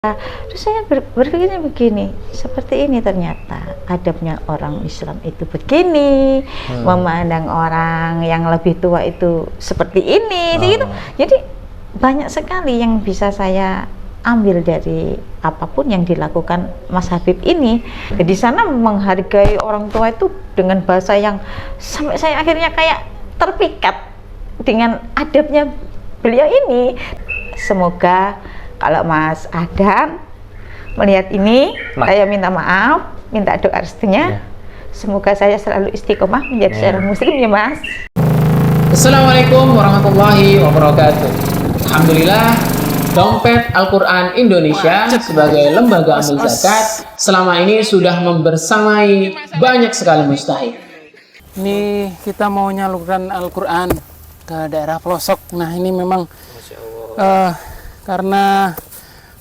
Terus saya berpikirnya begini, seperti ini ternyata adabnya orang Islam itu begini, memandang orang yang lebih tua itu seperti ini, gitu. Jadi banyak sekali yang bisa saya ambil dari apapun yang dilakukan Mas Habib ini. Di sana menghargai orang tua itu dengan bahasa yang sampai saya akhirnya kayak terpikat dengan adabnya beliau ini. Semoga kalau Mas Adam melihat ini, saya minta maaf, minta doa restunya. Semoga saya selalu istiqomah menjadi seorang muslim ya Mas. Assalamualaikum warahmatullahi wabarakatuh. Alhamdulillah, Dompet Al-Quran Indonesia sebagai lembaga amil zakat selama ini sudah membersamai banyak sekali mustahik. Ini kita mau nyalurkan Al-Quran ke daerah pelosok. Nah ini memang karena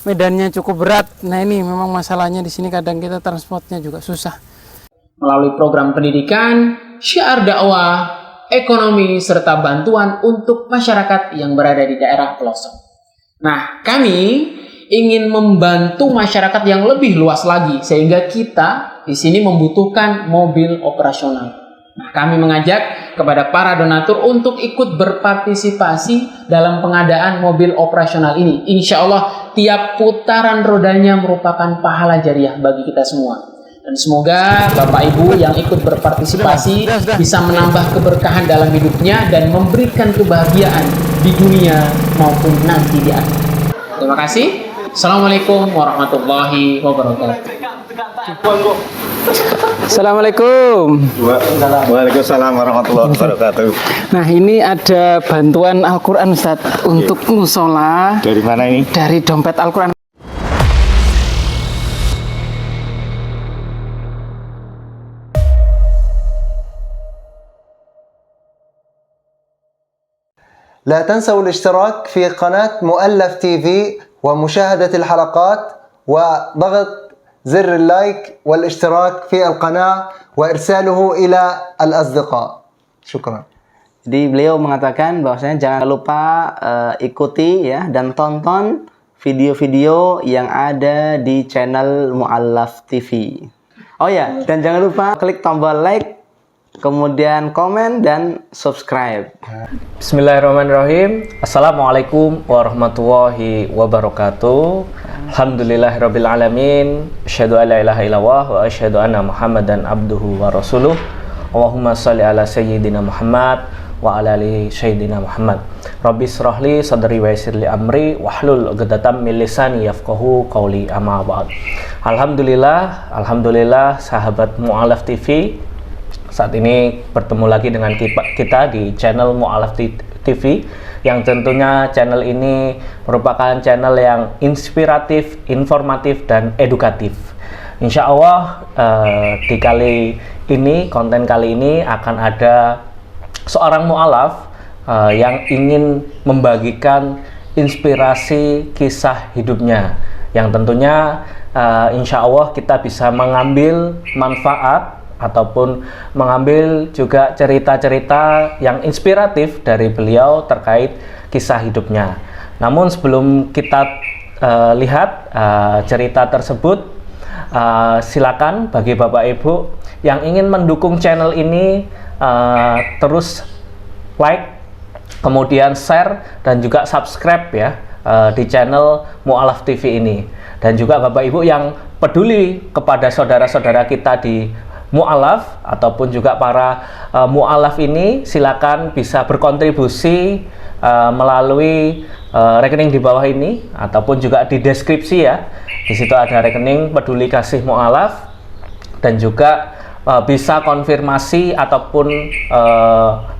medannya cukup berat. Nah ini memang masalahnya di sini, kadang kita transportnya juga susah. Melalui program pendidikan, syiar dakwah, ekonomi, serta bantuan untuk masyarakat yang berada di daerah pelosok. Nah, kami ingin membantu masyarakat yang lebih luas lagi, sehingga kita di sini membutuhkan mobil operasional. Nah, kami mengajak kepada para donatur untuk ikut berpartisipasi dalam pengadaan mobil operasional ini. Insya Allah tiap putaran rodanya merupakan pahala jariah bagi kita semua. Dan semoga Bapak Ibu yang ikut berpartisipasi bisa menambah keberkahan dalam hidupnya dan memberikan kebahagiaan di dunia maupun nanti di akhirat. Terima kasih. Assalamualaikum warahmatullahi wabarakatuh. Assalamualaikum. Waalaikumsalam warahmatullahi wabarakatuh. Nah ini ada bantuan Al-Quran Ustaz untuk musola. Dari mana ini? Dari Dompet Al-Quran. لا تنسوا الاشتراك في قناة مؤلف تي في ومشاهدة الحلقات وضغط زر اللايك والاشتراك في القناة وإرساله إلى الأصدقاء. شكرا. Jadi beliau mengatakan bahwasanya jangan lupa ikuti ya dan tonton video-video yang ada di channel Mu'allaf TV. Oh ya, dan jangan lupa klik tombol like, kemudian komen dan subscribe. Bismillahirrahmanirrahim. Assalamualaikum warahmatullahi wabarakatuh. Alhamdulillahirabbil alamin. Asyhadu an la ilaha illallah wa asyhadu anna Muhammadan abduhu wa rasuluh. Allahumma shalli ala sayyidina Muhammad wa ala ali sayyidina Muhammad. Rabbi shrahli sadri wa yassirli amri wahlul 'uqdatam min lisani yafqahu qawli, amma ba'd. Alhamdulillah sahabat Mu'allaf TV. Saat ini bertemu lagi dengan kita di channel Mu'allaf TV, yang tentunya channel ini merupakan channel yang inspiratif, informatif, dan edukatif. Insya Allah di konten kali ini akan ada seorang mu'alaf yang ingin membagikan inspirasi kisah hidupnya, yang tentunya insya Allah kita bisa mengambil manfaat ataupun mengambil juga cerita-cerita yang inspiratif dari beliau terkait kisah hidupnya. Namun sebelum kita lihat cerita tersebut, silakan bagi Bapak Ibu yang ingin mendukung channel ini terus like, kemudian share dan juga subscribe ya di channel Mu'allaf TV ini. Dan juga Bapak Ibu yang peduli kepada saudara-saudara kita di Mu'allaf ataupun juga para mu'alaf ini, silakan bisa berkontribusi melalui rekening di bawah ini ataupun juga di deskripsi ya. Di situ ada rekening peduli kasih mu'alaf, dan juga bisa konfirmasi ataupun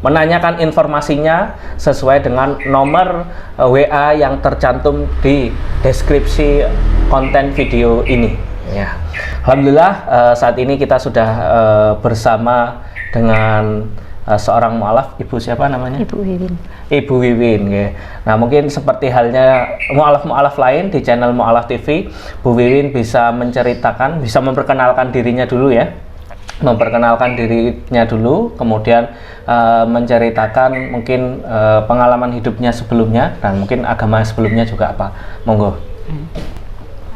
menanyakan informasinya sesuai dengan nomor WA yang tercantum di deskripsi konten video ini ya. Alhamdulillah saat ini kita sudah bersama dengan seorang mu'alaf. Ibu siapa namanya? Ibu Wiwin. Ibu Wiwin ya. Nah mungkin seperti halnya mu'alaf-mu'alaf lain di channel Mu'allaf TV, Bu Wiwin bisa menceritakan, bisa memperkenalkan dirinya dulu ya. Kemudian menceritakan mungkin pengalaman hidupnya sebelumnya dan mungkin agama sebelumnya juga apa. Monggo.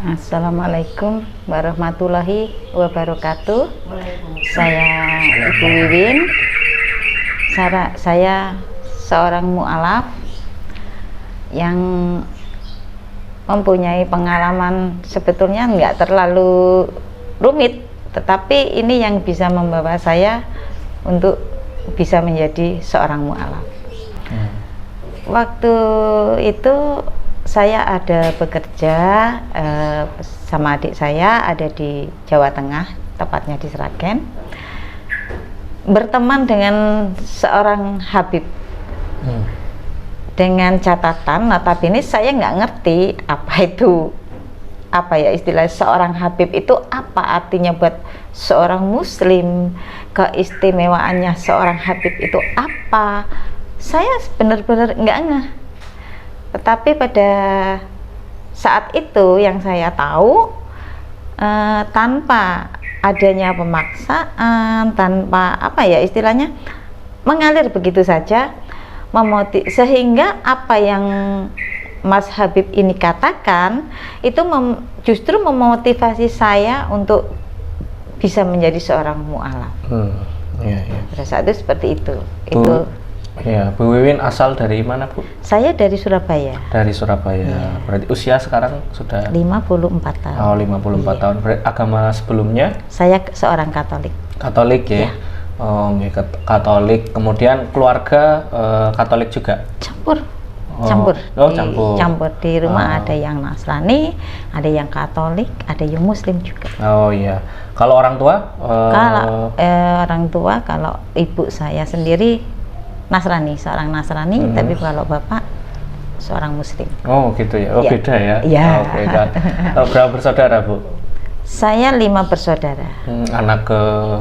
Assalamualaikum warahmatullahi wabarakatuh. Saya Ibu Wiwin. Saya seorang mu'alaf yang mempunyai pengalaman sebetulnya nggak terlalu rumit, tetapi ini yang bisa membawa saya untuk bisa menjadi seorang mu'alaf. Waktu itu saya ada bekerja sama adik saya, ada di Jawa Tengah, tepatnya di Sragen, berteman dengan seorang Habib. Dengan catatan, notabene saya nggak ngerti apa ya istilah seorang Habib itu apa artinya buat seorang Muslim, keistimewaannya seorang Habib itu apa, saya benar-benar nggak ngeh. Tetapi pada saat itu yang saya tahu, tanpa adanya pemaksaan, tanpa apa ya istilahnya, mengalir begitu saja, sehingga apa yang Mas Habib ini katakan itu justru memotivasi saya untuk bisa menjadi seorang mu'alaf. Pada saat itu seperti itu. Ya, Bu Wiwin asal dari mana, Bu? Saya dari Surabaya. Dari Surabaya. Berarti usia sekarang sudah 54 tahun. Oh, 54 tahun. Berarti agama sebelumnya? Saya seorang Katolik. Katolik ya. Oh, Katolik. Kemudian keluarga Katolik juga? Campur. Campur. Di rumah ada yang Nasrani, ada yang Katolik, ada yang Muslim juga. Oh iya. Kalau orang tua? Kalau ibu saya sendiri Nasrani, seorang Nasrani, tapi kalau bapak seorang Muslim. Oh gitu ya. Oh beda ya. Iya. Oh, beda. Berapa bersaudara, Bu? Saya 5 bersaudara.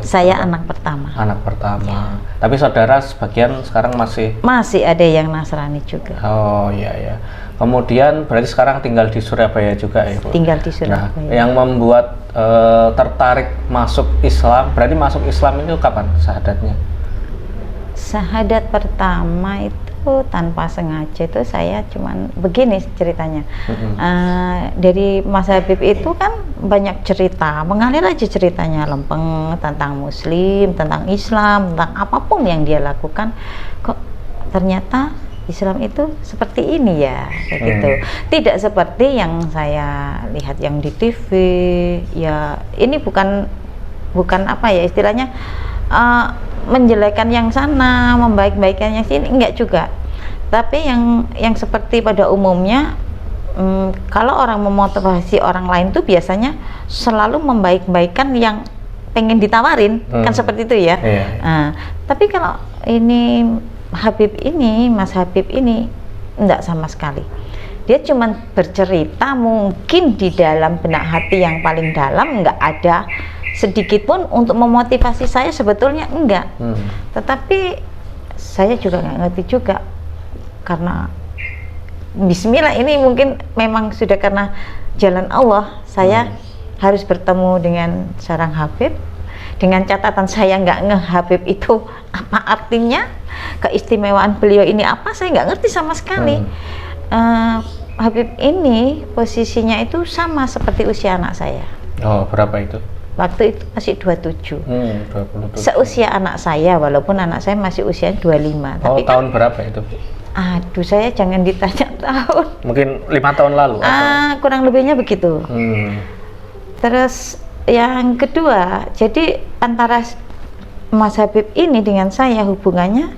Saya anak pertama. Anak pertama. Tapi saudara sebagian sekarang masih ada yang Nasrani juga. Oh iya ya. Kemudian berarti sekarang tinggal di Surabaya juga ya, Bu? Tinggal di Surabaya. Nah, yang membuat tertarik masuk Islam, berarti masuk Islam itu kapan syahadatnya? Syahadat pertama itu tanpa sengaja itu saya cuman begini ceritanya. Dari Mas Habib itu kan banyak cerita, mengalir aja ceritanya lempeng tentang Muslim, tentang Islam, tentang apapun yang dia lakukan. Kok ternyata Islam itu seperti ini ya, kayak gitu. Tidak seperti yang saya lihat yang di TV. Ya ini bukan apa ya istilahnya menjelekkan yang sana, membaik-baikkan yang sini, enggak juga. Tapi yang seperti pada umumnya, kalau orang memotivasi orang lain tuh biasanya selalu membaik-baikkan yang pengen ditawarin, kan seperti itu ya. Tapi kalau ini Mas Habib ini enggak sama sekali. Dia cuma bercerita, mungkin di dalam benak hati yang paling dalam enggak ada sedikit pun untuk memotivasi saya, sebetulnya enggak. Tetapi saya juga nggak ngerti juga, karena Bismillah ini mungkin memang sudah karena jalan Allah saya harus bertemu dengan seorang Habib. Dengan catatan saya nggak ngeh Habib itu apa artinya, keistimewaan beliau ini apa, saya nggak ngerti sama sekali. Habib ini posisinya itu sama seperti usia anak saya. Oh, berapa itu? Waktu itu masih 27. 27. Seusia anak saya, walaupun anak saya masih usia 25. Tapi tahun berapa itu? Aduh, saya jangan ditanya tahun. Mungkin 5 tahun lalu? Kurang lebihnya begitu. Terus yang kedua, jadi antara Mas Habib ini dengan saya hubungannya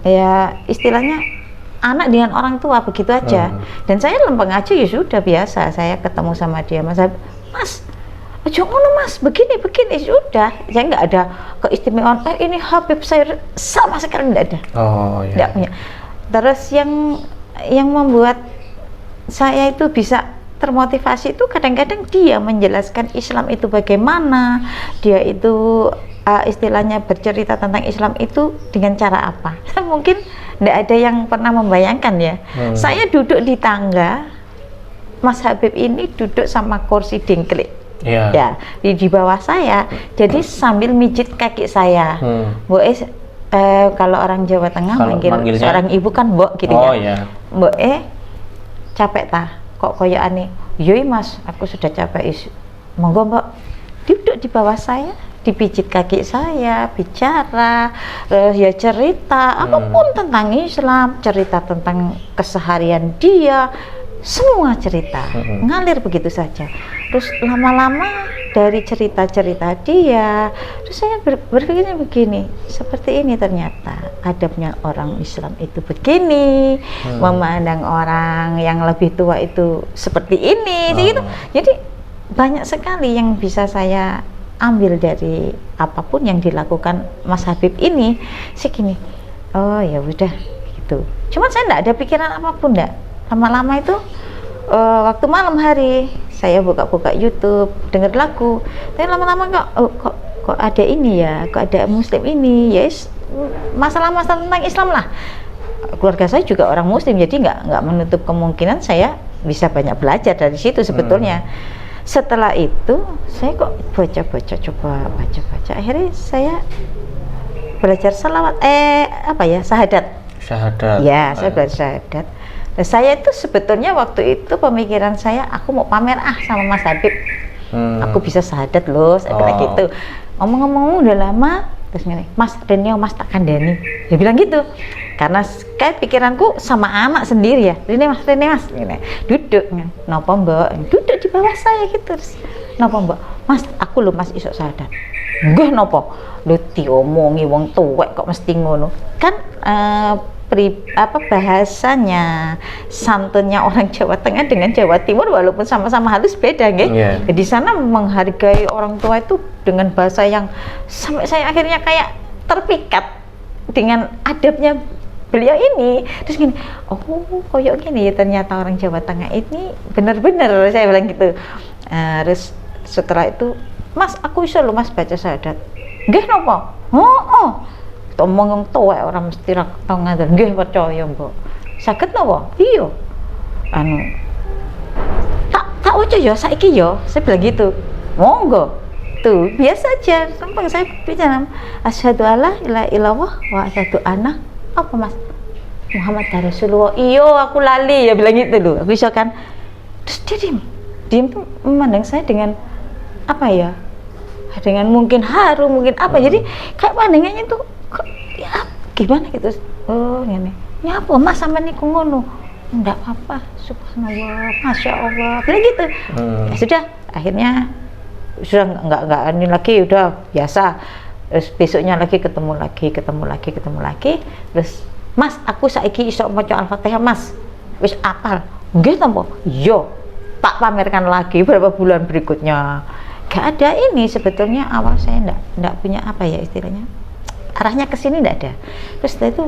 ya istilahnya anak dengan orang tua begitu aja. Dan saya lempeng aja, ya sudah biasa. Saya ketemu sama dia, Mas Habib, Mas, ojo ngono Mas, begini sudah. Saya nggak ada keistimewaan. Ini Habib saya sama sekali nggak ada. Oh iya. Nggak punya. Terus yang membuat saya itu bisa termotivasi itu kadang-kadang dia menjelaskan Islam itu bagaimana. Dia itu istilahnya bercerita tentang Islam itu dengan cara apa. Mungkin nggak ada yang pernah membayangkan ya. Saya duduk di tangga, Mas Habib ini duduk sama kursi dengklik. Ya, di bawah saya, jadi sambil mijit kaki saya. Kalau orang Jawa Tengah manggilnya seorang ibu kan mbok gitu ya. Mbok capek tah, kok koyo aneh. "Yoi Mas, aku sudah capek. Monggo Mbak, duduk di bawah saya, dipijit kaki saya, bicara, ya cerita apapun tentang Islam, cerita tentang keseharian dia, semua cerita ngalir begitu saja. Terus lama-lama dari cerita-cerita dia, terus saya berpikirnya begini, seperti ini ternyata adabnya orang Islam itu begini, memandang orang yang lebih tua itu seperti ini, gitu. Jadi banyak sekali yang bisa saya ambil dari apapun yang dilakukan Mas Habib ini. Segini, oh ya udah gitu. Cuman saya enggak ada pikiran apapun, enggak. Lama-lama itu waktu malam hari saya buka-buka YouTube, denger lagu. Tapi lama-lama kok ada ini ya, kok ada Muslim ini. Yes, masalah-masalah tentang Islam lah. Keluarga saya juga orang Muslim, jadi nggak menutup kemungkinan saya bisa banyak belajar dari situ sebetulnya. Setelah itu saya kok baca-baca, coba baca-baca, akhirnya saya belajar salawat, syahadat. Ya, saya belajar syahadat. Nah, saya itu sebetulnya waktu itu pemikiran saya, aku mau pamer sama Mas Habib, aku bisa syahadat loh, saya bilang gitu. Ngomong-ngomong udah lama, terus gini, Mas Renio, Mas tak kandani, dia bilang gitu. Karena kayak pikiranku sama anak sendiri ya, Rene Mas, gini. Duduk, nopo Mbak, duduk di bawah saya gitu, terus nopo Mbak, Mas aku loh Mas isok syahadat. Nggih nopo, lu diomongi wong tuwek kok mesti ngono, kan bahasanya, santunnya orang Jawa Tengah dengan Jawa Timur walaupun sama-sama halus beda, nggih. Di sana menghargai orang tua itu dengan bahasa yang sampai saya akhirnya kayak terpikat dengan adabnya beliau ini. Terus gini, oh koyok gini ya ternyata orang Jawa Tengah ini benar-benar, saya bilang gitu. Terus setelah itu, Mas aku iso lho Mas baca syahadat. Nggih napa? Omong tuwek orang mesti ra tau ngaten. Nggih percaya, Mbok. Saged napa? Iya. Tak waca ya saiki ya. Saya bilang gitu. Monggo. Tuh, biasa aja. Gampang saya bicara. Asyhadu alla ilaha illallah wa asyhadu anna apa Mas? Muhammad Rasulullah. Iya, aku lali ya bilang gitu loh. Aku iso kan. Terus dia diem tuh memandang saya dengan apa ya? Dengan mungkin haru, mungkin apa. Jadi kayak pandangannya tuh ya gimana gitu. Oh ini apa Mas sama niku ngono? Enggak apa-apa, subhanallah, masya Allah, bilang gitu. Ya sudah, akhirnya sudah enggak ini lagi, udah biasa. Terus besoknya lagi ketemu lagi. Terus Mas aku saiki iso maca Al-Fatihah Mas, wis apal. Nggih ta mbok? Iya, tak pamerkan lagi beberapa bulan berikutnya. Gak ada ini sebetulnya, awal saya enggak punya apa ya istilahnya, arahnya ke sini enggak ada. Terus setelah itu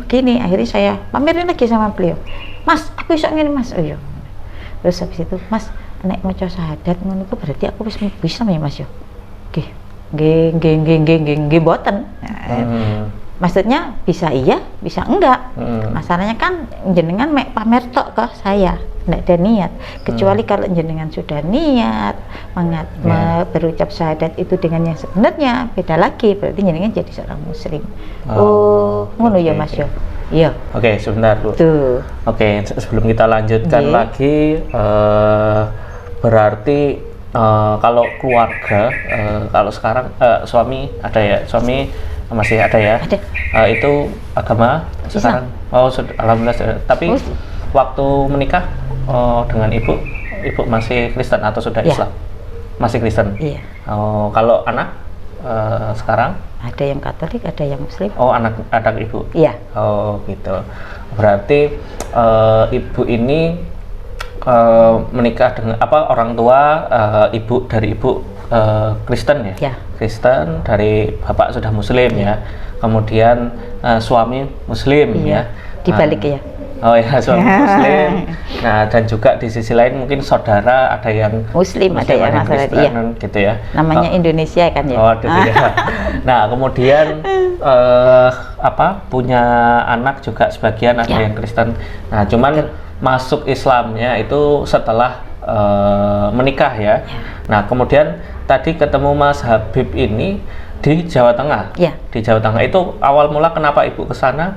begini, akhirnya saya pamerin lagi sama beliau. Mas, aku iso ngene Mas. Oh iya. Terus habis itu, Mas, nek maca syahadat ngono iku berarti aku wis bisa ya Mas ya. Nggih boten. Maksudnya bisa iya, bisa enggak. Masalahnya kan jenengan mek pamer tok ke saya, enggak ada niat. Kecuali kalau jenengan sudah niat berucap syahadat itu dengan yang sebenarnya, beda lagi, berarti jenengan jadi seorang muslim. Ngono ya Mas ya. Iya. Oke, sebentar Bu. Tuh. Oke, sebelum kita lanjutkan lagi, berarti kalau keluarga, kalau sekarang suami ada ya, suami masih ada ya? Ada. Itu agama sekarang? Oh, alhamdulillah. Tapi waktu menikah dengan ibu masih Kristen atau sudah Islam? Masih Kristen? Iya. Kalau anak sekarang? Ada yang Katolik, ada yang Muslim. Oh, anak ibu? Iya. Oh, gitu. Berarti ibu ini menikah dengan orang tua dari ibu Kristen ya? Kristen, dari bapak sudah Muslim ya. Kemudian suami Muslim ya. Dibalik ya. Oh ya, suami Muslim. Nah, dan juga di sisi lain mungkin saudara ada yang Muslim ada yang Kristen gitu ya. Namanya Indonesia kan ya. Oh, gitu ya. Nah, kemudian punya anak juga sebagian ada yang Kristen. Nah, cuman masuk Islamnya itu setelah menikah ya. Nah, kemudian tadi ketemu Mas Habib ini di Jawa Tengah. Di Jawa Tengah itu awal mula kenapa ibu ke sana?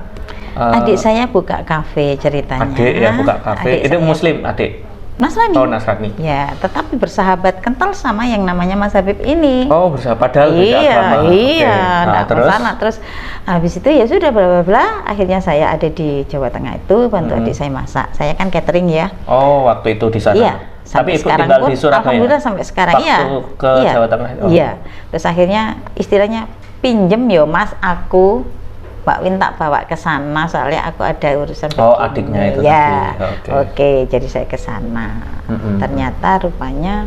Adik saya buka kafe ceritanya. Adik ya buka kafe. Itu Muslim adik? Nasrani. Oh, Nasrani. Ya, tetapi bersahabat kental sama yang namanya Mas Habib ini. Oh, bersahabat padahal beda Iya, agama. iya. Oke. Nah, Terus? terus habis itu ya sudah bla bla bla. Akhirnya saya ada di Jawa Tengah itu bantu adik saya masak. Saya kan catering ya. Oh, waktu itu di sana. Iya. Tapi Sampai ibu sekarang tinggal pun, di Surabaya. alhamdulillah sampai sekarang. Waktu Iya. ke Iya. Jawa Tengah. Oh. Iya. Terus akhirnya istilahnya pinjem yo Mas aku Mbak Win tak bawa ke sana soalnya aku ada urusan Oh, begini. adiknya itu ya. tadi. Oke, jadi saya ke sana. Ternyata rupanya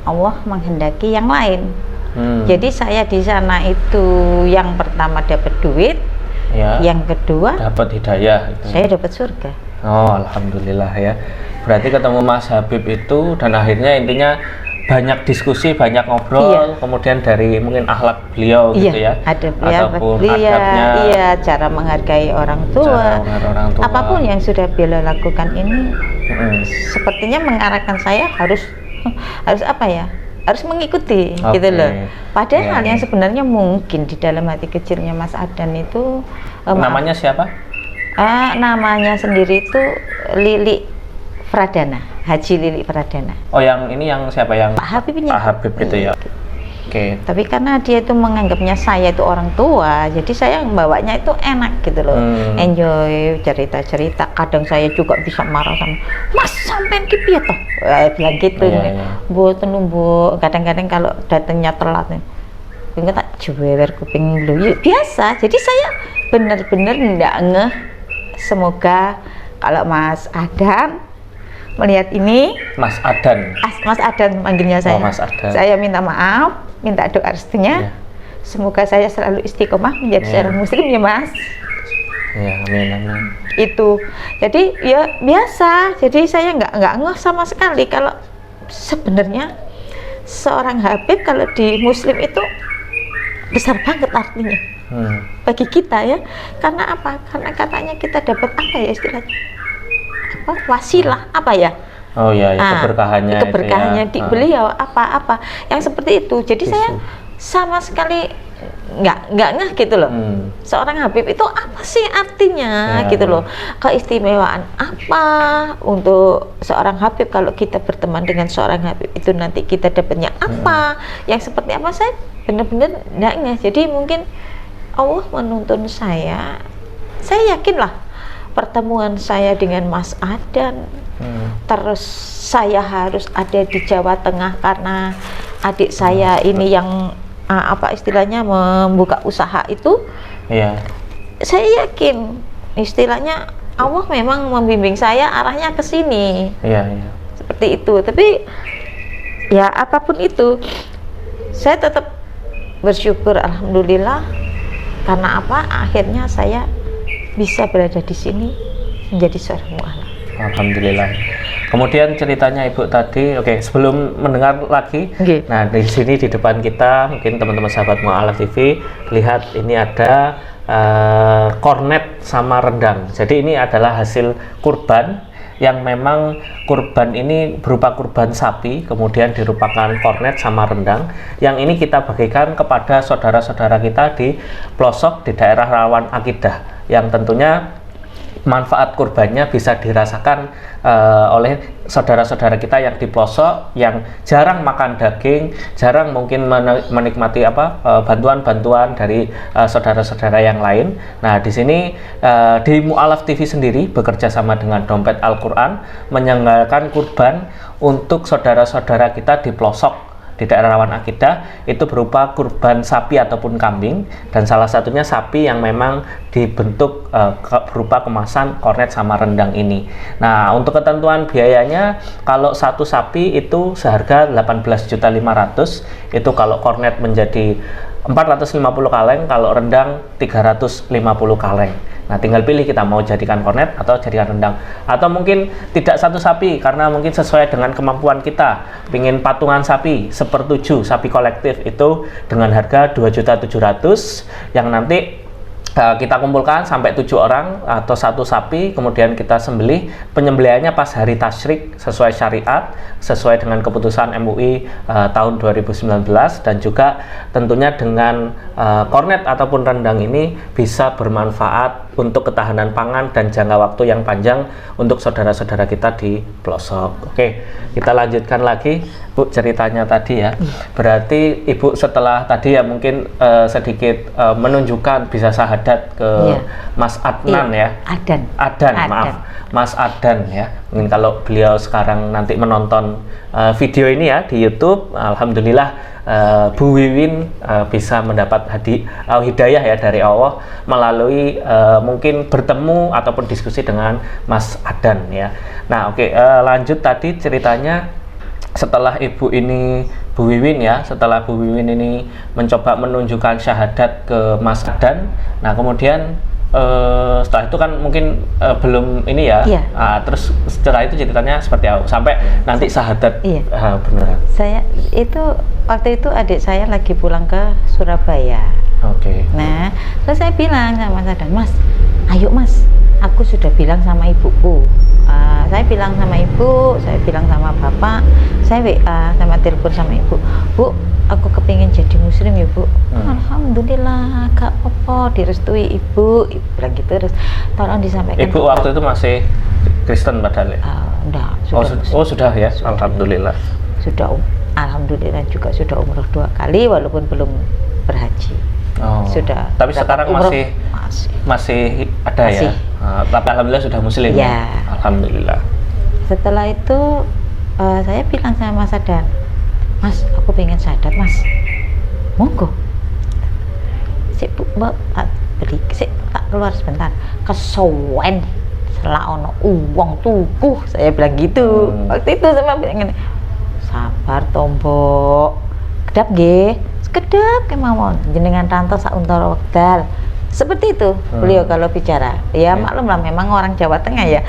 Allah menghendaki yang lain. Jadi saya di sana itu yang pertama dapat duit, Ya. yang kedua Dapat hidayah. Gitu. saya dapat surga. Oh, alhamdulillah ya. Berarti ketemu Mas Habib itu dan akhirnya intinya banyak diskusi, banyak ngobrol, Iya. kemudian dari mungkin akhlak beliau gitu ya, ataupun adabnya, iya, cara menghargai orang tua, cara menghargai orang tua. apapun yang sudah beliau lakukan ini, sepertinya mengarahkan saya harus apa ya? Harus mengikuti, Oke. gitu loh. Padahal Iya. yang sebenarnya mungkin di dalam hati kecilnya Mas Adan itu, Namanya siapa? namanya sendiri itu Lili Pradana, Haji Lili Pradana. Oh, yang ini yang siapa yang Pak Habibnya. Pak Habib gitu ya. Oke. Tapi karena dia itu menganggapnya saya itu orang tua, jadi saya membawanya itu enak gitu loh. Enjoy cerita-cerita. Kadang saya juga bisa marah sama Mas sampean ki piye toh? Bilang gitu. Iya. Mboten Bu. Kadang-kadang kalau datangnya telat nih. Enggak tak jewer kuping lu. Biasa. Jadi saya benar-benar enggak ngeh. Semoga kalau Mas Adan melihat ini, Mas Adan. Mas Adan manggilnya saya. Oh, Mas Adan. Saya minta maaf, minta doa restunya. Iya. Semoga saya selalu istiqomah menjadi seorang muslim ya Mas. Ya, amin amin. Itu. Jadi ya biasa. Jadi saya nggak ngeh sama sekali kalau sebenarnya seorang Habib kalau di muslim itu besar banget artinya bagi kita ya. Karena apa? Karena katanya kita dapat apa ya istilahnya? Wasilah apa ya? Oh ya, keberkahannya itu keberkahannya ya. di beliau apa-apa yang seperti itu. Jadi saya sama sekali nggak ngeh gitu loh. Seorang Habib itu apa sih artinya Ya, gitu loh. Keistimewaan apa untuk seorang Habib, kalau kita berteman dengan seorang Habib itu nanti kita dapatnya apa, yang seperti apa, saya benar-benar nggak ngeh. Jadi mungkin Allah menuntun saya yakinlah pertemuan saya dengan Mas Adan, terus saya harus ada di Jawa Tengah karena adik saya ini yang apa istilahnya membuka usaha itu. Iya. Saya yakin istilahnya Allah memang membimbing saya arahnya ke sini. Iya, iya. Seperti itu. Tapi ya apapun itu saya tetap bersyukur alhamdulillah. Karena apa? Akhirnya saya bisa berada di sini menjadi seorang mu'alaf. Alhamdulillah. Kemudian ceritanya Ibu tadi, oke, sebelum mendengar lagi, Oke. nah di sini di depan kita, mungkin teman-teman sahabat Mu'alaf TV lihat ini ada kornet sama rendang. Jadi ini adalah hasil kurban yang memang kurban ini berupa kurban sapi, kemudian dirupakan kornet sama rendang. Yang ini kita bagikan kepada saudara-saudara kita di pelosok di daerah rawan akidah, yang tentunya manfaat kurbannya bisa dirasakan oleh saudara-saudara kita yang di pelosok, yang jarang makan daging, jarang mungkin menikmati bantuan-bantuan dari saudara-saudara yang lain. Nah, di sini di Mu'alaf TV sendiri bekerja sama dengan Dompet Al-Quran menyelenggarakan kurban untuk saudara-saudara kita di pelosok di daerah rawan akidah, itu berupa kurban sapi ataupun kambing, dan salah satunya sapi yang memang dibentuk berupa kemasan kornet sama rendang ini. Nah, untuk ketentuan biayanya, kalau satu sapi itu seharga 18.500.000, itu kalau kornet menjadi 450 kaleng, kalau rendang 350 kaleng. Nah, tinggal pilih kita mau jadikan kornet atau jadikan rendang, atau mungkin tidak satu sapi karena mungkin sesuai dengan kemampuan kita, pingin patungan sapi 1/7 sapi kolektif itu dengan harga 2.700.000, yang nanti kita kumpulkan sampai 7 orang atau satu sapi, kemudian kita sembelih. Penyembelihannya pas hari tasyrik sesuai syariat, sesuai dengan keputusan MUI tahun 2019, dan juga tentunya dengan kornet ataupun rendang ini bisa bermanfaat untuk ketahanan pangan dan jangka waktu yang panjang untuk saudara-saudara kita di pelosok. Oke, kita lanjutkan lagi Bu ceritanya tadi ya. Berarti Ibu setelah tadi ya mungkin sedikit menunjukkan bisa syahadat ke Mas Adnan ya. Adan, maaf. Mas Adan ya. Mungkin kalau beliau sekarang nanti menonton video ini ya di YouTube, alhamdulillah Bu Wiwin bisa mendapat hidayah ya dari Allah melalui mungkin bertemu ataupun diskusi dengan Mas Adan ya. Nah, oke, lanjut tadi ceritanya setelah Ibu ini Bu Wiwin ya, setelah Bu Wiwin ini mencoba menunjukkan syahadat ke Mas Adan. Nah, kemudian setelah itu kan mungkin belum ini ya. Terus setelah itu ceritanya seperti apa sampai nanti syahadat beneran. Saya itu waktu itu adik saya lagi pulang ke Surabaya. Nah, terus saya bilang sama Mas Adan, Mas, ayo Mas, aku sudah bilang sama ibuku. Saya bilang sama ibu, saya bilang sama bapak, saya WA sama telepon sama ibu, Bu, aku kepingin jadi muslim ya Bu. Alhamdulillah, gak apa-apa, direstui ibu bilang gitu. Terus tolong disampaikan. Ibu waktu itu masih Kristen padahal ya? Enggak, sudah ya, alhamdulillah. Sudah, alhamdulillah juga sudah umroh 2 kali walaupun belum berhaji. Sudah. Tapi sekarang masih ada ya. Tapi alhamdulillah sudah muslim. Ya. Alhamdulillah. Setelah itu saya bilang sama Mas Adan, Mas, aku pengen syahadat Mas. Monggo. Sik Bu, Mbak, beli sik tak keluar sebentar. Kesowen selak ono uang tuku, saya bilang gitu. Waktu itu sama bilang sabar tombok. Kedap nggih. Kedap kemawon jenengan rantau sak untara wekdal. Seperti itu beliau kalau bicara. Ya maklum lah memang orang Jawa Tengah ya.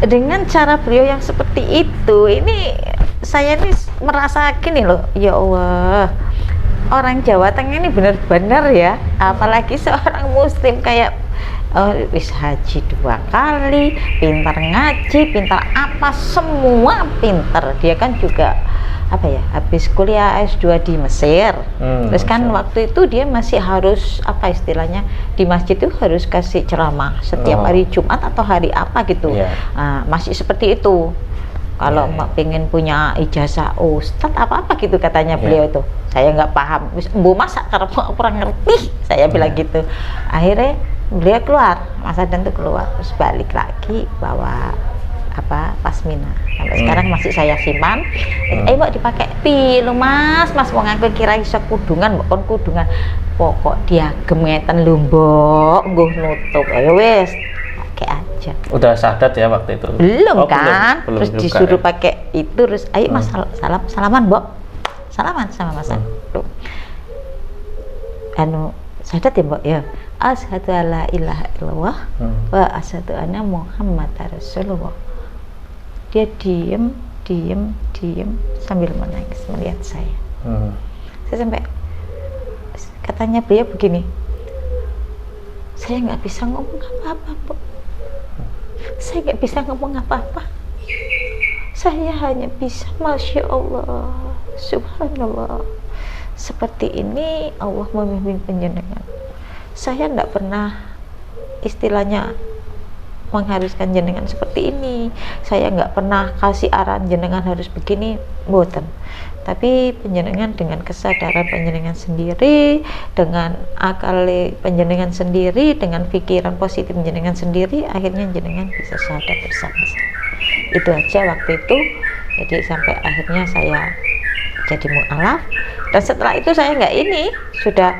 Dengan cara beliau yang seperti itu, ini saya ini merasa gini loh, ya Allah, orang Jawa Tengah ini benar-benar ya, apalagi seorang muslim kayak wis haji 2 kali, pintar ngaji, pintar apa, semua pintar. Dia kan juga apa ya, habis kuliah S2 di Mesir. Terus kan waktu itu dia masih harus apa istilahnya, di masjid itu harus kasih ceramah setiap hari Jumat atau hari apa gitu. Masih seperti itu. Kalau pengen punya ijazah ustadz apa-apa gitu katanya beliau itu. Saya nggak paham. Bu masa karena kurang ngerti, saya bilang gitu. Akhirnya beliau keluar, Mas Adan tuh keluar, terus balik lagi bawa apa pasmina. Sampai sekarang masih saya simpan. Mbak dipakai pilu Mas mau ngaku kira iso kudungan, mbok kon kudungan. Pokok dia gemeten lombok nggo nutup. Ayo wis, pakai aja. Udah syahadat ya waktu itu? Belum kan? Belum terus disuruh pakai itu, terus ayo Mas salaman, Mbok. Salaman sama Mas. Syahadat ya, Mbok ya. Asyhadu alla ilaha illallah wa asyhadu anna Muhammadar Rasulullah. Dia diem sambil menangis melihat saya. Saya sampai katanya beliau begini, saya nggak bisa ngomong apa-apa Bu, saya nggak bisa ngomong apa-apa, saya hanya bisa Masya Allah, Subhanallah, seperti ini Allah memimpin penjenengan. Saya nggak pernah istilahnya mengharuskan jenengan seperti ini, saya nggak pernah kasih arahan jenengan harus begini, mboten. Tapi penjenengan dengan kesadaran penjenengan sendiri, dengan akal penjenengan sendiri, dengan pikiran positif penjenengan sendiri, akhirnya jenengan bisa sadar bersama-sama. Itu aja waktu itu. Jadi sampai akhirnya saya jadi mu'alaf, dan setelah itu saya nggak ini, sudah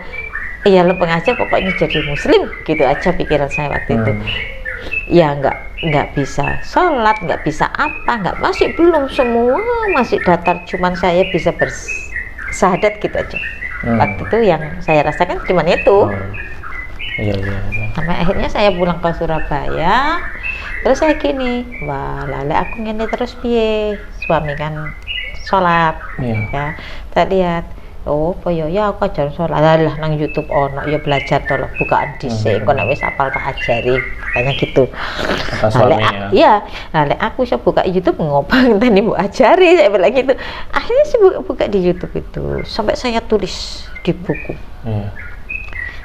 ya lempeng aja pokoknya jadi muslim, gitu aja pikiran saya waktu itu. Ya nggak bisa sholat, nggak bisa apa, masih belum, semua masih datar, cuman saya bisa bersyahadat gitu aja. Waktu itu yang saya rasakan cuman itu. Sampai akhirnya saya pulang ke Surabaya, terus saya gini, wah lale aku ngene terus piye, suami kan sholat, ya saya lihat, oh ya aku ajar sholat lah nang YouTube ono, ya belajar tolong bukaan dhisik, kok nek wis apal tak ajari, katanya gitu. Iya, lek aku iso buka YouTube ngopang tadi mbok ajari, saya bilang gitu. Akhirnya saya buka di YouTube itu, sampai saya tulis di buku.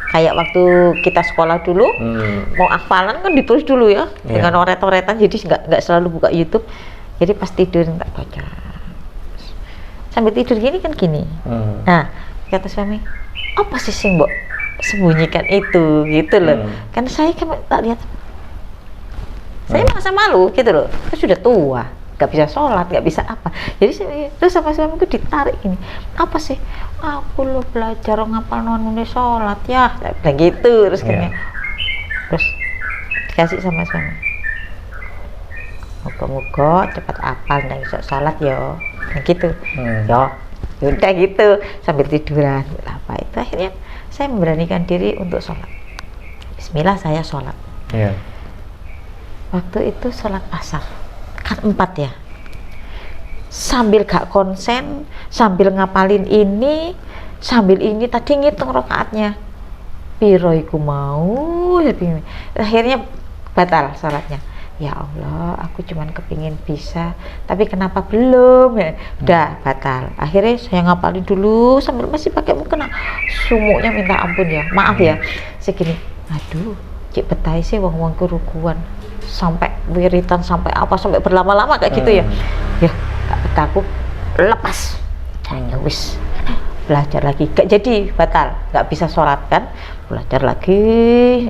kayak waktu kita sekolah dulu, mau hafalan kan ditulis dulu ya, dengan oret-oretan, jadi nggak selalu buka YouTube. Jadi pas tidur tak baca. Sambil tidur gini kan gini. Nah, kata suami, apa sih sing mbok sembunyikan itu, gitu loh. Kan saya kan tak lihat, saya merasa malu gitu loh. Saya sudah tua, nggak bisa sholat, nggak bisa apa. Jadi saya, terus sama suamiku ditarik ini, apa sih? Aku lo belajar ngapal nulis sholat ya, kayak gitu. Terus terus dikasih sama suami, moga-moga cepat apal dan bisa sholat ya, gitu. Ya udah gitu, sambil tiduran apa itu. Akhirnya saya memberanikan diri untuk sholat. Bismillah, saya sholat. Waktu itu sholat asar kan 4 ya, sambil gak konsen, sambil ngapalin ini, sambil ini tadi ngitung rakaatnya piro iku mau, akhirnya batal sholatnya. Ya Allah, aku cuman kepingin bisa, tapi kenapa belum ya? Udah batal. Akhirnya saya ngapalin dulu sambil masih pakai mukena, sumuknya minta ampun ya, maaf ya segini. Aduh, cik betai sih wong-wong rukuan sampai wiritan, sampai apa, sampai berlama-lama kayak gitu ya. Ya gak betah, aku lepas. Ya wis, belajar lagi, gak jadi, batal, gak bisa sholat kan, belajar lagi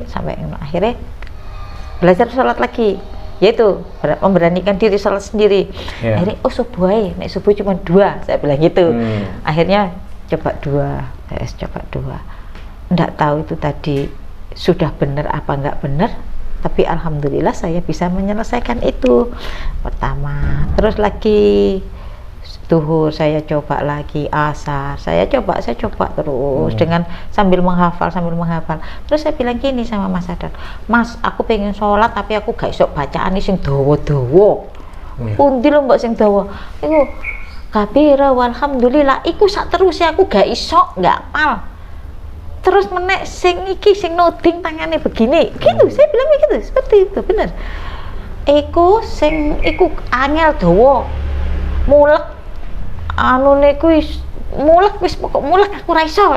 sampai akhirnya belajar sholat lagi, yaitu memberanikan diri sholat sendiri. Akhirnya subuh aja, nek subuh cuma 2, saya bilang gitu. Akhirnya coba 2, coba 2, nggak tahu itu tadi sudah benar apa nggak benar, tapi alhamdulillah saya bisa menyelesaikan itu pertama. Terus lagi duhur saya coba lagi, asar saya coba terus dengan sambil menghafal. Terus saya bilang gini sama Mas Sadar, Mas, aku pengen sholat tapi aku gak iso bacaan sing dawa-dawa. Pundi lho mbak sing dawa iku kabira walhamdulillah iku sak terus aku gak iso, gak apal. Terus menek sing iki sing noding tangannya begini gitu, saya bilang begitu, seperti itu bener. Iku sing iku angel dawa, mulek anu niku mulek, wis pokok mulek aku ra iso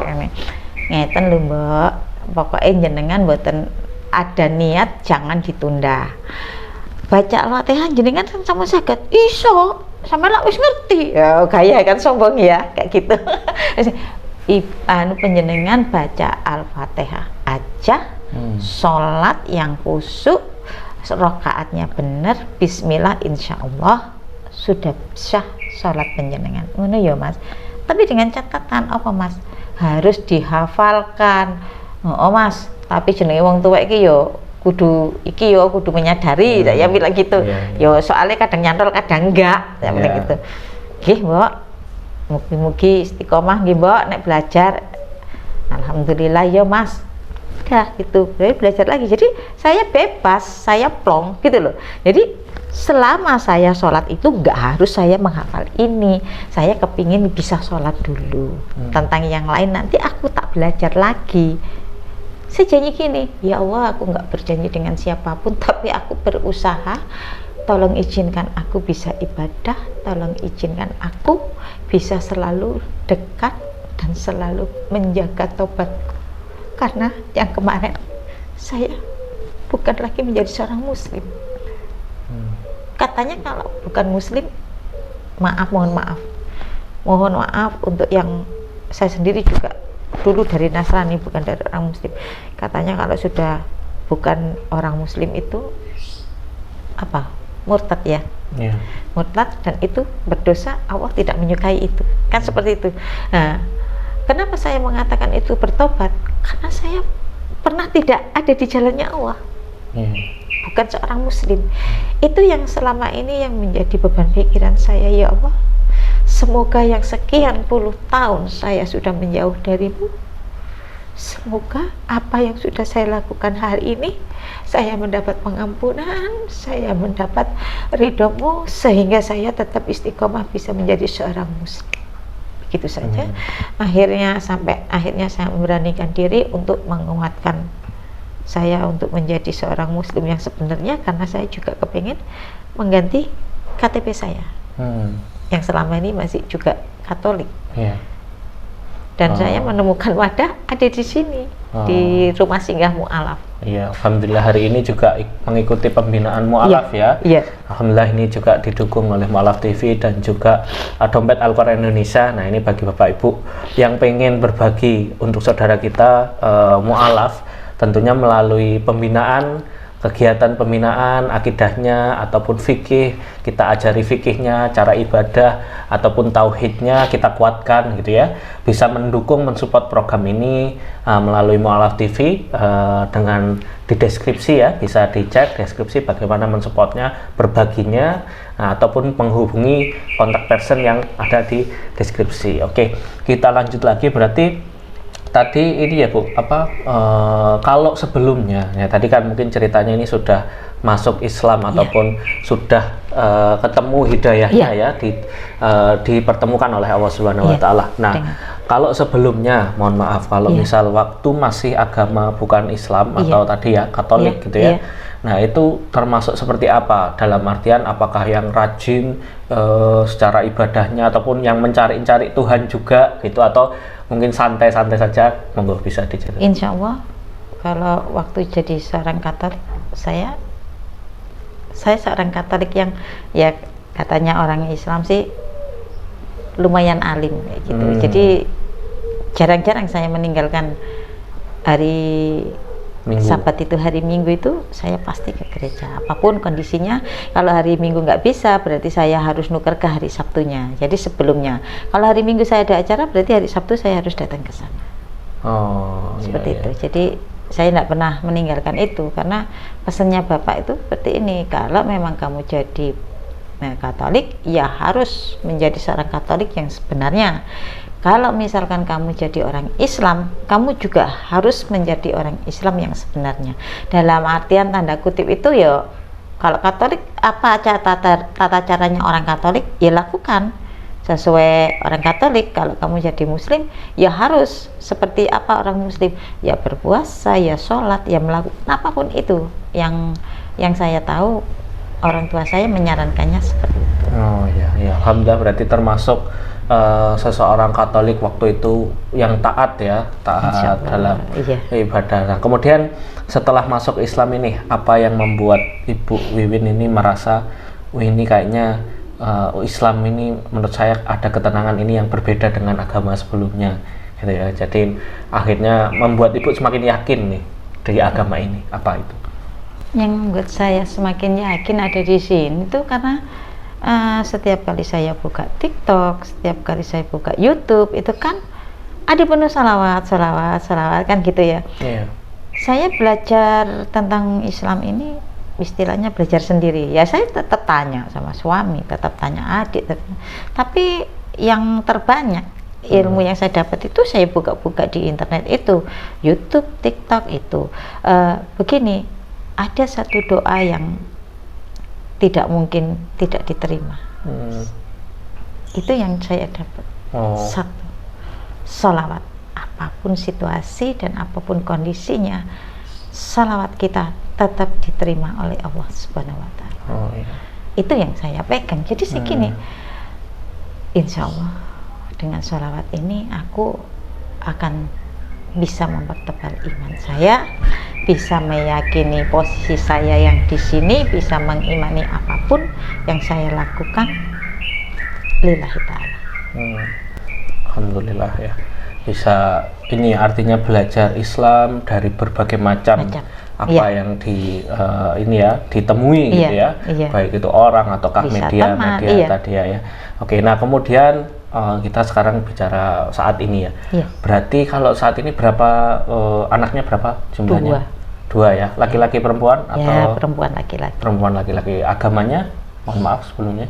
ngeten lho Mbak. Pokoknya jenengan mboten ada niat jangan ditunda. Baca Al-Fatihah jenengan kan sama saged iso, sampe lak wis ngerti. Ya gaya kan sombong ya kayak gitu. Anu penjenengan baca Al-Fatihah aja, sholat yang khusyuk, rakaatnya bener, bismillah, insyaallah sudah sah sholat penjenengan. Ngono ya Mas. Tapi dengan catatan apa Mas? Harus dihafalkan. Oh Mas, tapi jenenge wong tuwek iki yo kudu menyadari, saya bilang gitu. Yo soalnya kadang nyantol kadang enggak, saya bilang gitu. Nggih, Mbak. Mugi-mugi istiqomah nggih Mbak nek belajar. Alhamdulillah ya Mas. Udah gitu. Belajar lagi. Jadi saya bebas, saya plong gitu loh. Jadi selama saya sholat itu nggak harus saya menghafal ini, saya kepingin bisa sholat dulu. Tentang yang lain nanti aku tak belajar lagi. Saya janji gini, ya Allah aku nggak berjanji dengan siapapun, tapi aku berusaha. Tolong izinkan aku bisa ibadah, tolong izinkan aku bisa selalu dekat dan selalu menjaga tobatku. Karena yang kemarin saya bukan lagi menjadi seorang muslim. Katanya kalau bukan muslim, mohon maaf untuk yang saya sendiri juga dulu dari Nasrani, bukan dari orang muslim. Katanya kalau sudah bukan orang muslim itu apa? Murtad ya. Murtad, dan itu berdosa, Allah tidak menyukai itu. Kan seperti itu. Nah, kenapa saya mengatakan itu bertobat? Karena saya pernah tidak ada di jalannya Allah. Bukan seorang muslim. Itu yang selama ini yang menjadi beban pikiran saya. Ya Allah, semoga yang sekian puluh tahun saya sudah menjauh darimu, semoga apa yang sudah saya lakukan hari ini saya mendapat pengampunan, saya mendapat ridhomu, sehingga saya tetap istiqomah bisa menjadi seorang muslim. Begitu saja. Akhirnya saya memberanikan diri untuk menguatkan saya untuk menjadi seorang muslim yang sebenarnya, karena saya juga kepingin mengganti KTP saya yang selama ini masih juga Katolik. Dan saya menemukan wadah ada di sini, di Rumah Singgah Mu'alaf. Iya, alhamdulillah hari ini juga mengikuti pembinaan Mu'alaf ya. Iya. Alhamdulillah ini juga didukung oleh Mu'alaf TV dan juga Dompet Al-Quran Indonesia. Nah, ini bagi Bapak Ibu yang pengen berbagi untuk saudara kita Mu'alaf, tentunya melalui pembinaan, kegiatan pembinaan, akidahnya ataupun fikih, kita ajari fikihnya, cara ibadah ataupun tauhidnya kita kuatkan gitu ya. Bisa mendukung, mensupport program ini melalui Mu'alaf TV dengan di deskripsi ya, bisa dicek deskripsi bagaimana mensupportnya, berbaginya, ataupun menghubungi kontak person yang ada di deskripsi. Oke, kita lanjut lagi berarti. Tadi ini ya Bu, kalau sebelumnya ya tadi kan mungkin ceritanya ini sudah masuk Islam ataupun sudah ketemu hidayahnya ya dipertemukan oleh Allah Subhanahu wa taala. Nah, kalau sebelumnya mohon maaf kalau misal waktu masih agama bukan Islam atau tadi ya Katolik gitu ya. Nah, itu termasuk seperti apa? Dalam artian apakah yang rajin secara ibadahnya ataupun yang mencari-cari Tuhan juga gitu, atau mungkin santai-santai saja? Monggo bisa diceritakan. Insya Allah kalau waktu jadi seorang Katolik, saya seorang Katolik yang ya katanya orang Islam sih lumayan alim kayak gitu. Jadi jarang-jarang saya meninggalkan hari Minggu. Sabat itu hari Minggu itu saya pasti ke gereja apapun kondisinya. Kalau hari Minggu nggak bisa berarti saya harus nuker ke hari Sabtunya. Jadi sebelumnya kalau hari Minggu saya ada acara berarti hari Sabtu saya harus datang ke sana. Seperti itu. Jadi saya nggak pernah meninggalkan itu karena pesannya Bapak itu seperti ini, kalau memang kamu jadi Katolik ya harus menjadi seorang Katolik yang sebenarnya. Kalau misalkan kamu jadi orang Islam, kamu juga harus menjadi orang Islam yang sebenarnya. Dalam artian tanda kutip itu ya, kalau Katolik apa tata caranya orang Katolik, ya lakukan sesuai orang Katolik. Kalau kamu jadi Muslim, ya harus seperti apa orang Muslim, ya berpuasa, ya sholat, ya melakukan apapun itu. Yang saya tahu orang tua saya menyarankannya seperti itu. Oh ya, alhamdulillah berarti termasuk seseorang Katolik waktu itu yang taat ya, taat dalam ibadah. Nah, kemudian setelah masuk Islam ini, apa yang membuat Ibu Wiwin ini merasa, ini kayaknya Islam ini menurut saya ada ketenangan ini yang berbeda dengan agama sebelumnya, gitu ya. Jadi akhirnya membuat Ibu semakin yakin nih dari agama ini. Apa itu? Yang membuat saya semakin yakin ada di sini itu karena setiap kali saya buka TikTok, setiap kali saya buka YouTube, itu kan ada penuh salawat kan gitu ya. Saya belajar tentang Islam ini istilahnya belajar sendiri. Ya saya tetap tanya sama suami, tetap tanya adik, tapi yang terbanyak ilmu yang saya dapat itu saya buka-buka di internet itu, YouTube, TikTok itu. Begini, ada satu doa yang tidak mungkin tidak diterima. Itu yang saya dapat. Satu, sholawat, apapun situasi dan apapun kondisinya, sholawat kita tetap diterima oleh Allah Subhanahu wa Ta'ala. Itu yang saya pegang. Jadi segini, insya Allah dengan sholawat ini aku akan bisa mempertebal iman saya, bisa meyakini posisi saya yang di sini, bisa mengimani apapun yang saya lakukan lillahi ta'ala. Alhamdulillah ya, bisa ini artinya belajar Islam dari berbagai macam apa yang ini ya ditemui gitu ya, baik itu orang ataukah media tadi ya. Oke, nah kemudian kita sekarang bicara saat ini ya. Berarti kalau saat ini berapa anaknya, berapa jumlahnya? Dua ya, laki-laki perempuan atau? Ya, perempuan laki-laki. Perempuan laki-laki. Agamanya, mohon maaf sebelumnya.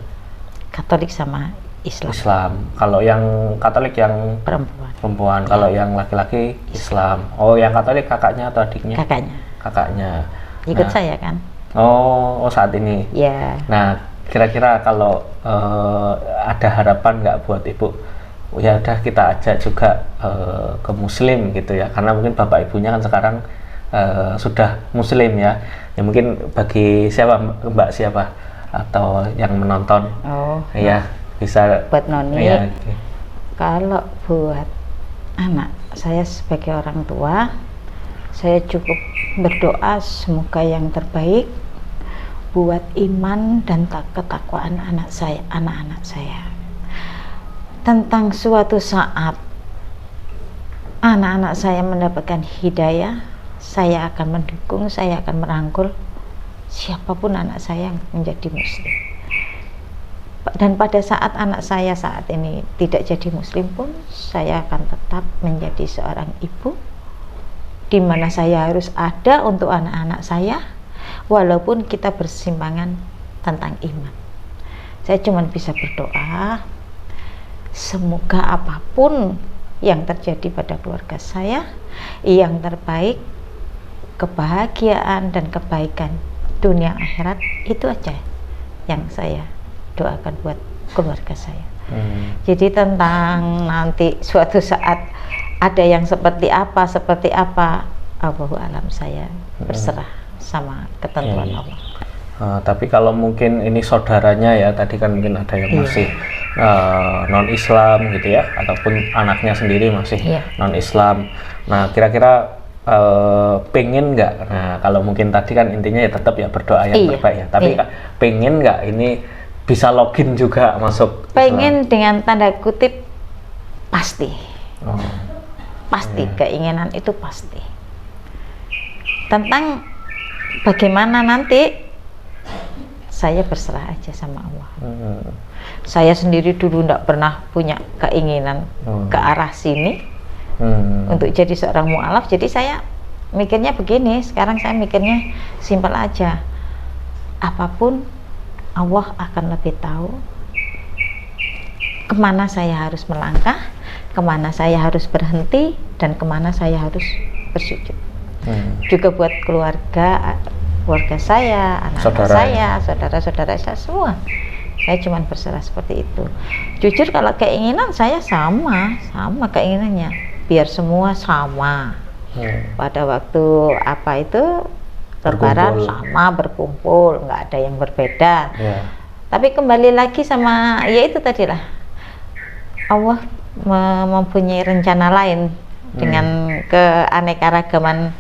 Katolik sama Islam. Kalau yang Katolik yang perempuan. Kalau yang laki-laki Islam. Oh, yang Katolik kakaknya atau adiknya? Kakaknya. Ikut saya kan? Oh, saat ini. Ya. Nah, kira-kira kalau ada harapan nggak buat Ibu, ya udah kita ajak juga ke Muslim gitu ya, karena mungkin bapak ibunya kan sekarang sudah Muslim ya. Ya mungkin bagi Mbak siapa atau yang menonton, ya bisa buat Noni. Ya, kalau buat anak saya sebagai orang tua, saya cukup berdoa semoga yang terbaik buat iman dan ketakwaan anak-anak saya. Tentang suatu saat anak-anak saya mendapatkan hidayah, saya akan mendukung, saya akan merangkul siapapun anak saya yang menjadi muslim. Dan pada saat anak saya saat ini tidak jadi muslim pun, saya akan tetap menjadi seorang ibu di mana saya harus ada untuk anak-anak saya walaupun kita bersimpangan tentang iman. Saya cuma bisa berdoa semoga apapun yang terjadi pada keluarga saya yang terbaik, kebahagiaan dan kebaikan dunia akhirat, itu aja yang saya doakan buat keluarga saya. Jadi tentang nanti suatu saat ada yang seperti apa Allahu alam, saya berserah sama ketentuan Allah. Tapi kalau mungkin ini saudaranya ya, tadi kan mungkin ada yang masih non Islam gitu ya, ataupun anaknya sendiri masih non Islam. Nah, kira-kira pengen nggak? Nah, kalau mungkin tadi kan intinya ya tetap ya berdoa yang terbaik ya. Tapi pengen nggak ini bisa login juga masuk pengen Islam? Dengan tanda kutip pasti. Pasti keinginan itu pasti. Tentang bagaimana nanti, saya berserah aja sama Allah. Saya sendiri dulu tidak pernah punya keinginan ke arah sini untuk jadi seorang mu'alaf. Jadi saya mikirnya begini, sekarang saya mikirnya simpel aja. Apapun Allah akan lebih tahu kemana saya harus melangkah, kemana saya harus berhenti, dan kemana saya harus bersujud. Juga buat keluarga saya, anak-anak saya, saudara-saudara saya semua. Saya cuma berserah seperti itu. Jujur kalau keinginan saya sama keinginannya, biar semua sama. Pada waktu apa itu Lebaran sama berkumpul, nggak ada yang berbeda. Tapi kembali lagi sama ya itu tadilah, Allah mempunyai rencana lain dengan keanekaragaman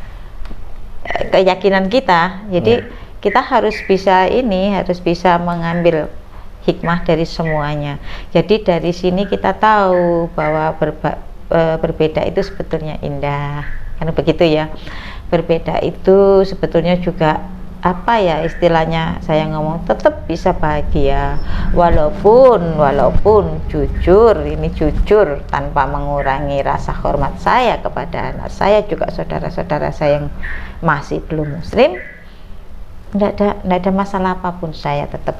keyakinan kita. Jadi kita harus bisa mengambil hikmah dari semuanya. Jadi dari sini kita tahu bahwa berbeda itu sebetulnya indah, karena begitu ya. Berbeda itu sebetulnya juga apa ya istilahnya, saya ngomong tetap bisa bahagia walaupun jujur tanpa mengurangi rasa hormat saya kepada anak saya, juga saudara-saudara saya yang masih belum muslim. Nggak ada masalah apapun, saya tetap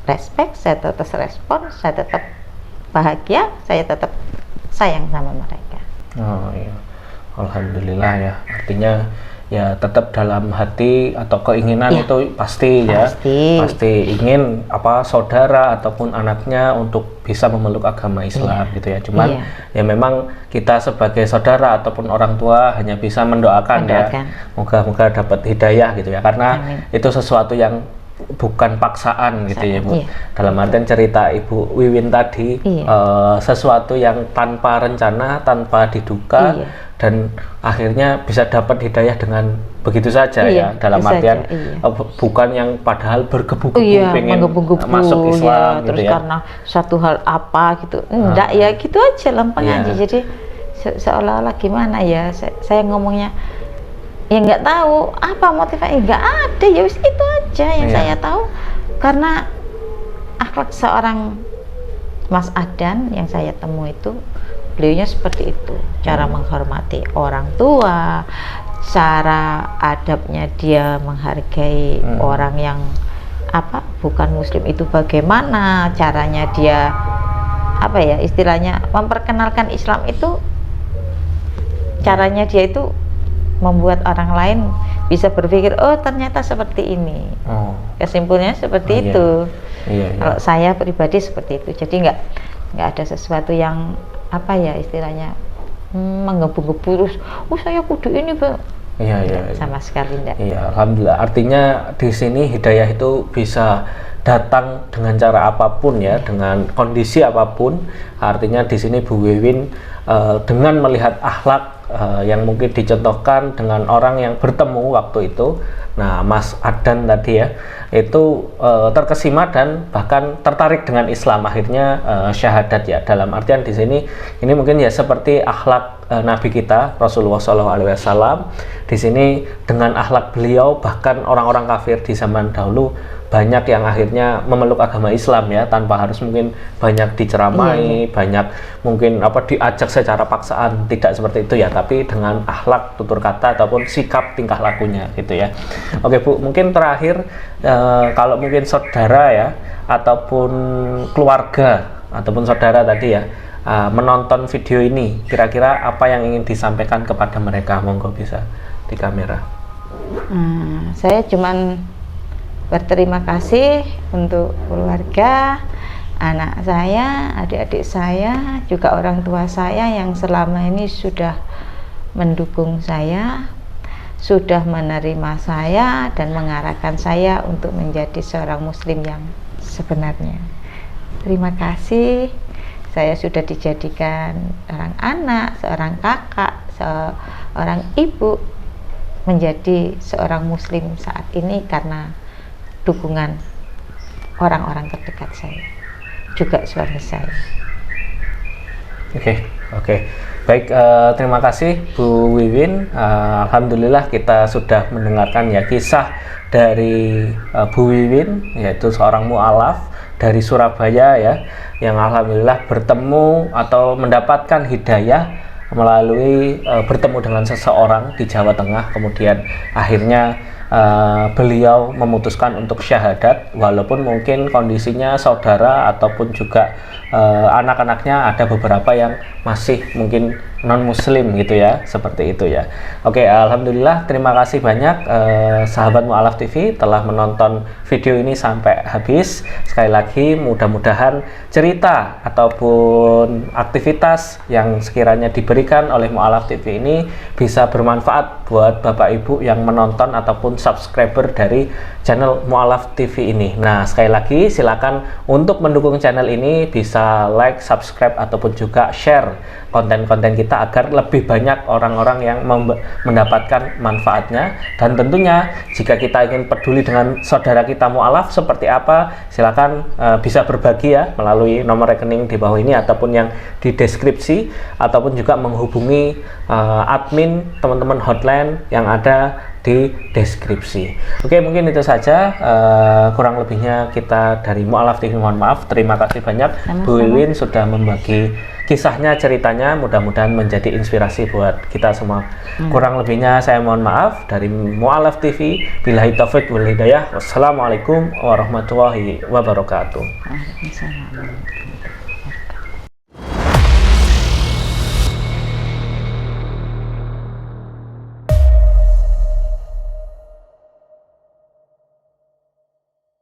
respect, saya tetap respon, saya tetap bahagia, saya tetap sayang sama mereka. Oh iya, alhamdulillah ya. Artinya ya tetap dalam hati atau keinginan itu pasti ingin saudara ataupun anaknya untuk bisa memeluk agama Islam gitu ya. Cuman ya memang kita sebagai saudara ataupun orang tua hanya bisa mendoakan. Ya moga-moga dapat hidayah gitu ya, karena itu sesuatu yang bukan paksaan gitu ya Bu. Dalam artian cerita Ibu Wiwin tadi sesuatu yang tanpa rencana, tanpa diduga, dan akhirnya bisa dapat hidayah dengan begitu saja ya. Dalam artian bukan yang padahal bergebu-gebu pengen masuk Islam gitu terus ya. Karena satu hal apa gitu, enggak ya gitu aja, lempeng aja. Jadi seolah-olah gimana ya, saya ngomongnya ya nggak tahu apa motivasinya, nggak ada, ya wis itu aja yang saya tahu. Karena akhlak seorang Mas Adan yang saya temui itu, beliaunya seperti itu, cara menghormati orang tua, cara adabnya dia menghargai orang yang bukan muslim itu bagaimana, caranya dia istilahnya memperkenalkan Islam itu, caranya dia itu membuat orang lain bisa berpikir, oh ternyata seperti ini. Kesimpulannya seperti itu. Kalau saya pribadi seperti itu. Jadi nggak ada sesuatu yang istilahnya menggebu-gebu terus, saya kudu ini Bang. Sama sekali enggak. Alhamdulillah. Artinya di sini hidayah itu bisa datang dengan cara apapun ya, dengan kondisi apapun. Artinya di sini Bu Wiwin dengan melihat akhlak yang mungkin dicontohkan dengan orang yang bertemu waktu itu. Nah, Mas Adan tadi ya, itu terkesima dan bahkan tertarik dengan Islam, akhirnya syahadat ya. Dalam artian di sini ini mungkin ya seperti akhlak Nabi kita Rasulullah SAW. Di sini dengan akhlak beliau bahkan orang-orang kafir di zaman dahulu banyak yang akhirnya memeluk agama Islam ya, tanpa harus mungkin banyak diceramai, banyak mungkin diajak secara paksaan, tidak seperti itu ya, tapi dengan akhlak, tutur kata ataupun sikap tingkah lakunya gitu ya. Oke Bu, mungkin terakhir kalau mungkin saudara ya ataupun keluarga ataupun saudara tadi ya menonton video ini, kira-kira apa yang ingin disampaikan kepada mereka? Monggo bisa di kamera. Saya cuman berterima kasih untuk keluarga, anak saya, adik-adik saya, juga orang tua saya yang selama ini sudah mendukung saya, sudah menerima saya dan mengarahkan saya untuk menjadi seorang muslim yang sebenarnya. Terima kasih. Saya sudah dijadikan seorang anak, seorang kakak, seorang ibu, menjadi seorang muslim saat ini karena dukungan orang-orang terdekat saya, juga suami saya. Oke. Baik, terima kasih Bu Wiwin. Alhamdulillah kita sudah mendengarkan ya kisah dari Bu Wiwin, yaitu seorang mu'alaf dari Surabaya ya, yang alhamdulillah bertemu atau mendapatkan hidayah melalui bertemu dengan seseorang di Jawa Tengah, kemudian akhirnya beliau memutuskan untuk syahadat, walaupun mungkin kondisinya saudara ataupun juga anak-anaknya ada beberapa yang masih mungkin non muslim gitu ya, seperti itu ya. Oke, alhamdulillah terima kasih banyak sahabat Mu'alaf TV telah menonton video ini sampai habis. Sekali lagi mudah-mudahan cerita ataupun aktivitas yang sekiranya diberikan oleh Mu'alaf TV ini bisa bermanfaat buat Bapak Ibu yang menonton ataupun subscriber dari channel Mu'alaf TV ini. Nah, sekali lagi silakan untuk mendukung channel ini, bisa like, subscribe ataupun juga share konten-konten kita agar lebih banyak orang-orang yang mendapatkan manfaatnya. Dan tentunya jika kita ingin peduli dengan saudara kita mu'alaf seperti apa, silakan bisa berbagi ya melalui nomor rekening di bawah ini ataupun yang di deskripsi, ataupun juga menghubungi admin teman-teman hotline yang ada di deskripsi. Oke, mungkin itu saja, kurang lebihnya kita dari Mu'alaf TV mohon maaf. Terima kasih banyak Bu Wiwin sudah membagi kisahnya, ceritanya, mudah-mudahan menjadi inspirasi buat kita semua. Kurang lebihnya saya mohon maaf. Dari Mu'alaf TV, billahi taufiq wal hidayah. Wassalamualaikum warahmatullahi wabarakatuh. Waalaikumsalam.